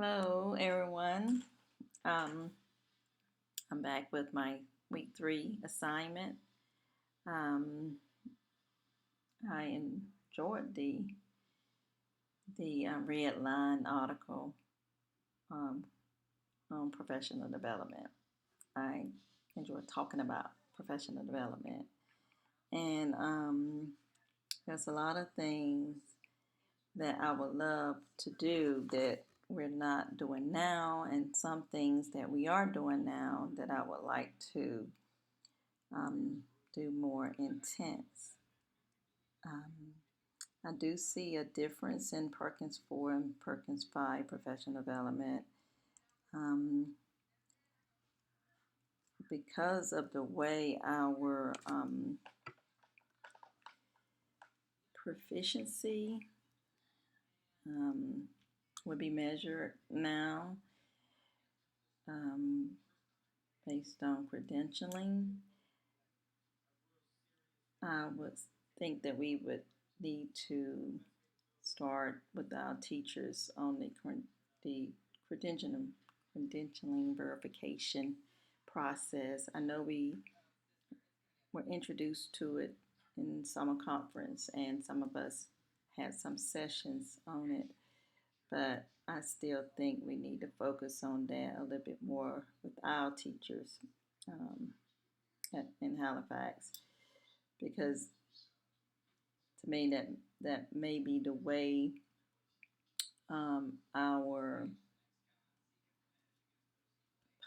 Hello, everyone. Um, I'm back with my week 3 assignment. Um, I enjoyed the red line article um, on professional development. I enjoyed talking about professional development, and there's a lot of things that I would love to do that we're not doing now, and some things that we are doing now that I would like to um, do more intense. Um, I do see a difference in Perkins 4 and Perkins 5 professional development because of the way our proficiency um, would be measured now um, based on credentialing. I would think that we would need to start with our teachers on the credentialing verification process. I know we were introduced to it in summer conference, and some of us had some sessions on it, but I still think we need to focus on that a little bit more with our teachers um, in Halifax, because to me that may be the way our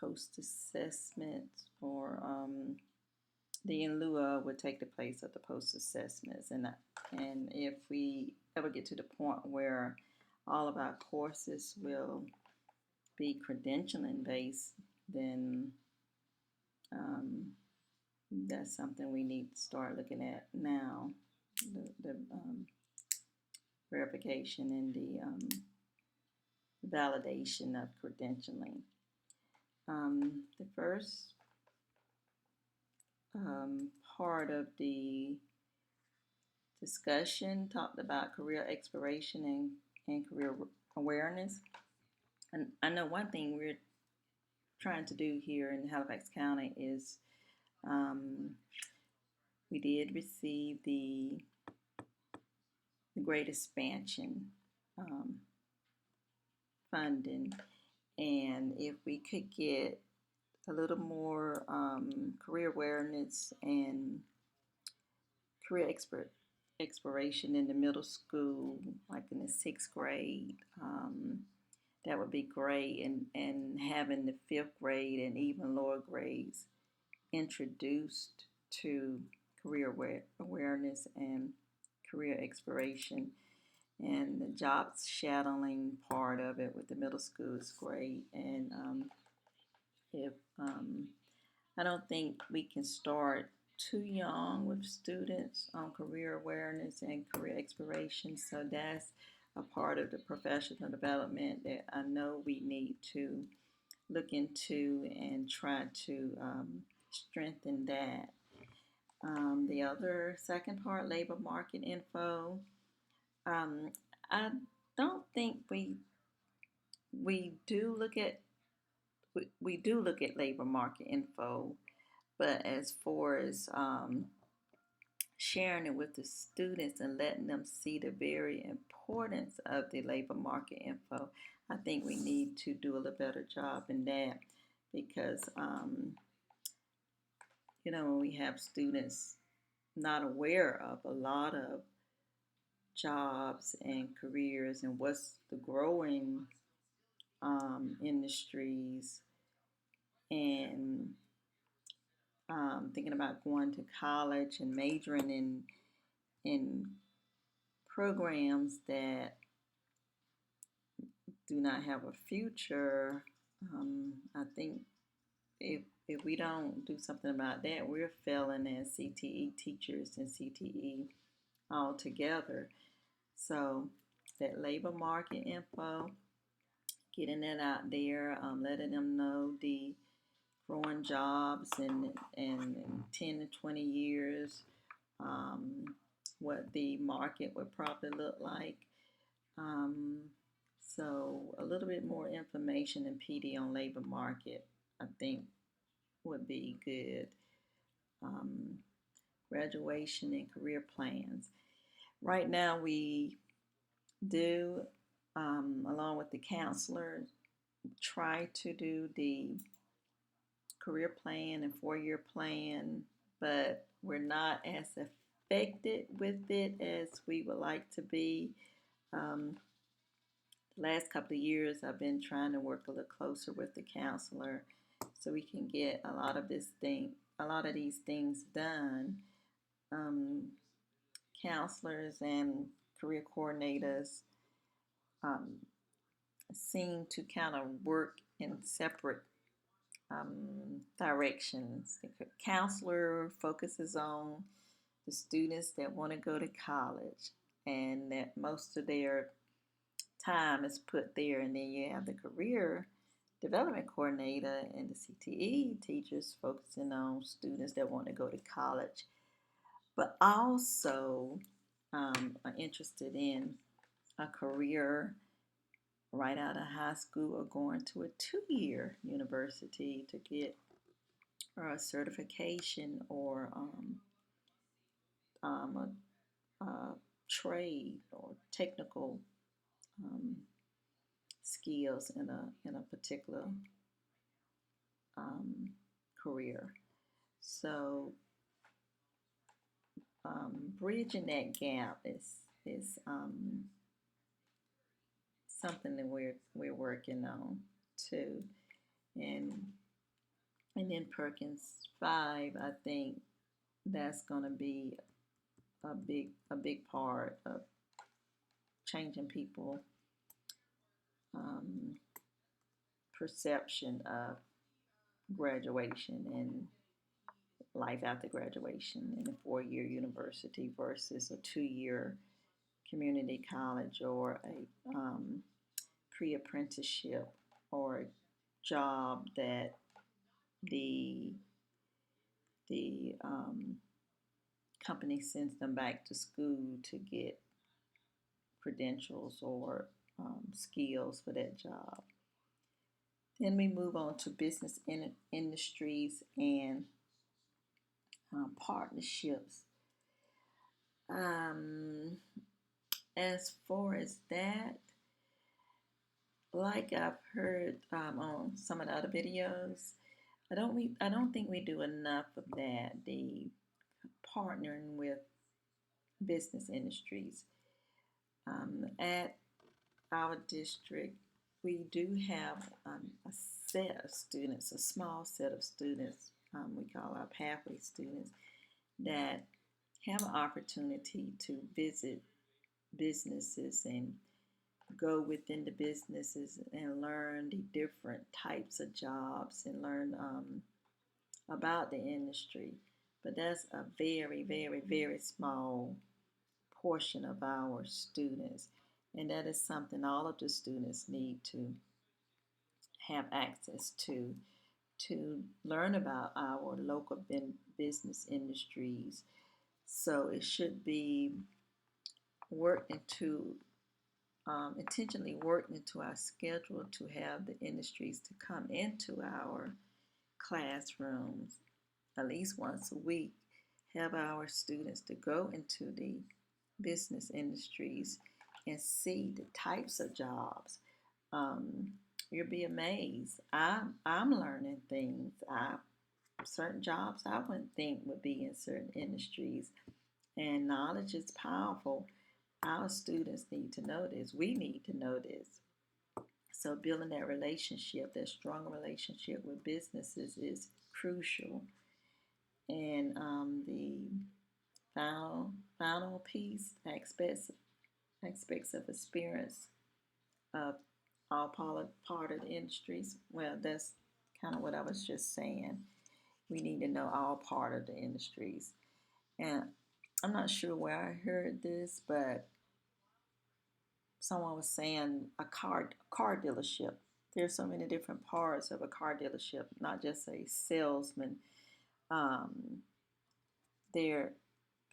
post assessment or the in lieu of would take the place of the post assessments. And if we ever get to the point where all of our courses will be credentialing based, then um, that's something we need to start looking at now. The verification and the validation of credentialing. The first part of the discussion talked about career exploration and career awareness. And I know one thing we're trying to do here in Halifax County is um, we did receive the Great Expansion um, funding. And if we could get a little more career awareness and career exploration in the middle school, like in the sixth grade, that would be great. And having the fifth grade and even lower grades introduced to career awareness and career exploration. And the jobs shadowing part of it with the middle school is great. And if I don't think we can start too young with students on career awareness and career exploration. So that's a part of the professional development that I know we need to look into and try to strengthen that. The other second part, labor market info. I don't think we do look at we do look at labor market info, but as far as sharing it with the students and letting them see the very importance of the labor market info, I think we need to do a little better job in that because when we have students not aware of a lot of jobs and careers and what's the growing industries and thinking about going to college and majoring in programs that do not have a future. I think if we don't do something about that, we're failing as CTE teachers and CTE altogether. So that labor market info, getting that out there, letting them know the growing jobs in 10 to 20 years, um, what the market would probably look like. So a little bit more information and PD on labor market, I think would be good. Um, Graduation and career plans. Right now, we do, along with the counselor, try to do the career plan and 4-year plan, but we're not as affected with it as we would like to be. Um, the last couple of years, I've been trying to work a little closer with the counselor so we can get a lot of these things done. Um, Counselors and career coordinators um, seem to kind of work in separate directions. The counselor focuses on the students that want to go to college, and that most of their time is put there. And then you have the career development coordinator and the CTE teachers focusing on students that want to go to college, but also are interested in a career right out of high school or going to a 2-year university to get a certification or a trade or technical um, skills in a particular um, career. So bridging that gap is something that we're working on too, and in Perkins 5, I think that's going to be a big part of changing people um, perception of graduation and life after graduation in a 4-year university versus a 2-year community college or a pre-apprenticeship or a job that the the company sends them back to school to get credentials or skills for that job. Then we move on to business industries and partnerships. Um, as far as that, like I've heard on some of the other videos, I don't think we do enough of that. The partnering with business industries at our district, we do have a set of students, a small set of students. We call our pathway students that have an opportunity to visit businesses and go within the businesses and learn the different types of jobs and learn about the industry. But that's a very, very, very small portion of our students. And that is something all of the students need to have access to learn about our local business industries. So it should be worked into intentionally worked into our schedule to have the industries to come into our classrooms at least once a week, have our students to go into the business industries and see the types of jobs. Um, you'll be amazed. I'm learning things. Certain jobs I wouldn't think would be in certain industries, and knowledge is powerful. Our students need to know this. We need to know this. So building that relationship, that strong relationship with businesses is crucial. And the final piece, aspects of experience of all part of the industries. Well, that's kind of what I was just saying. We need to know all part of the industries. And I'm not sure where I heard this, but someone was saying a car dealership. There's so many different parts of a car dealership, not just a salesman. Um, there are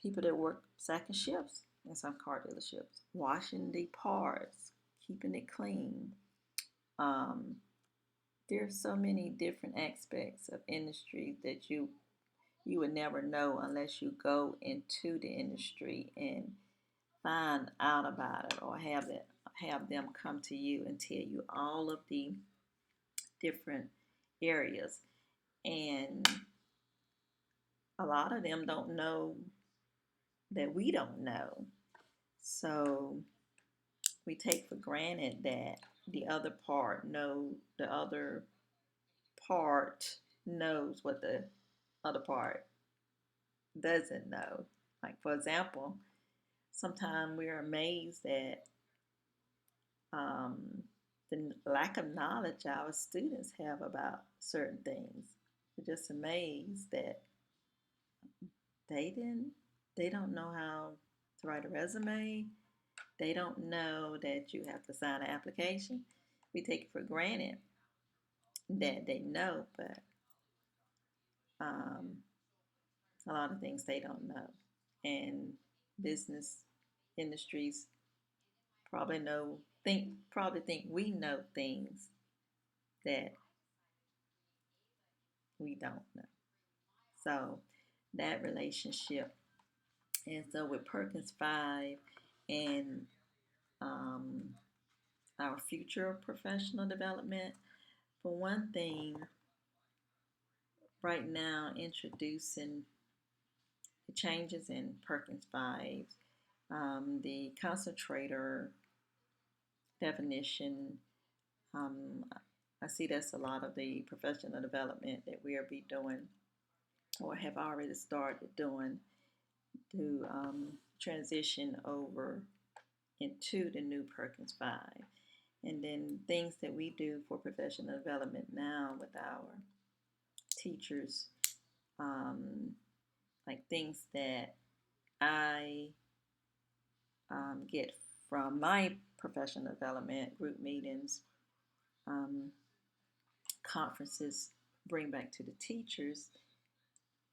people that work second shifts in some car dealerships, washing the parts, keeping it clean, Um, there's so many different aspects of industry that you would never know unless you go into the industry and find out about it, or have them come to you and tell you all of the different areas. And a lot of them don't know that we don't know. So we take for granted that the other part knows what the other part doesn't know. Like, for example, sometimes we're amazed at um, the lack of knowledge our students have about certain things. We're just amazed that they didn't they don't know how to write a resume. They don't know that you have to sign an application. We take it for granted that they know, but um, a lot of things they don't know. And business industries probably think we know things that we don't know. So that relationship. And so with Perkins 5 and um, our future professional development, for one thing, right now introducing the changes in Perkins 5, the concentrator definition. Um, I see that's a lot of the professional development that we'll be doing or have already started doing to transition over into the new Perkins 5. And then things that we do for professional development now with our teachers, um, like things that I get from my professional development group meetings, um, conferences, bring back to the teachers,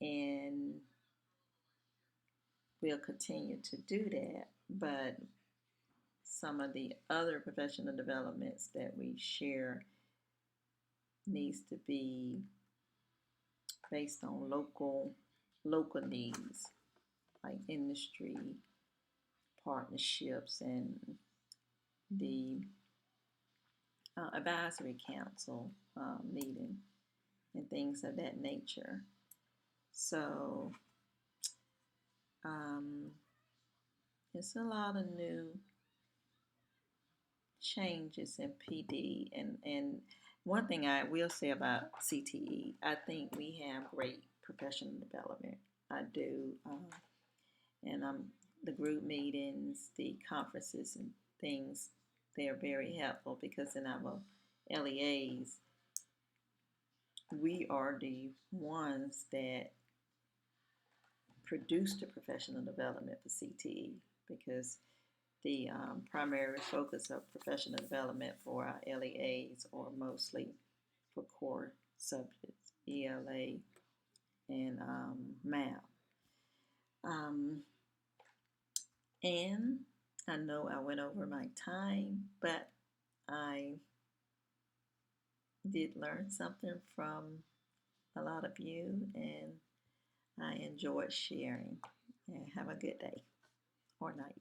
and we'll continue to do that. But some of the other professional developments that we share needs to be based on local needs, like industry partnerships and the advisory council meeting and things of that nature. So um, it's a lot of new changes in PD. And one thing I will say about CTE, I think we have great professional development. I do. And the group meetings, the conferences, and things, they're very helpful because in our LEAs, we are the ones that produce the professional development for CTE because the primary focus of professional development for our LEAs are mostly for core subjects, ELA and math. Um, and I know I went over my time, but I did learn something from a lot of you, and I enjoyed sharing. And have a good day or night.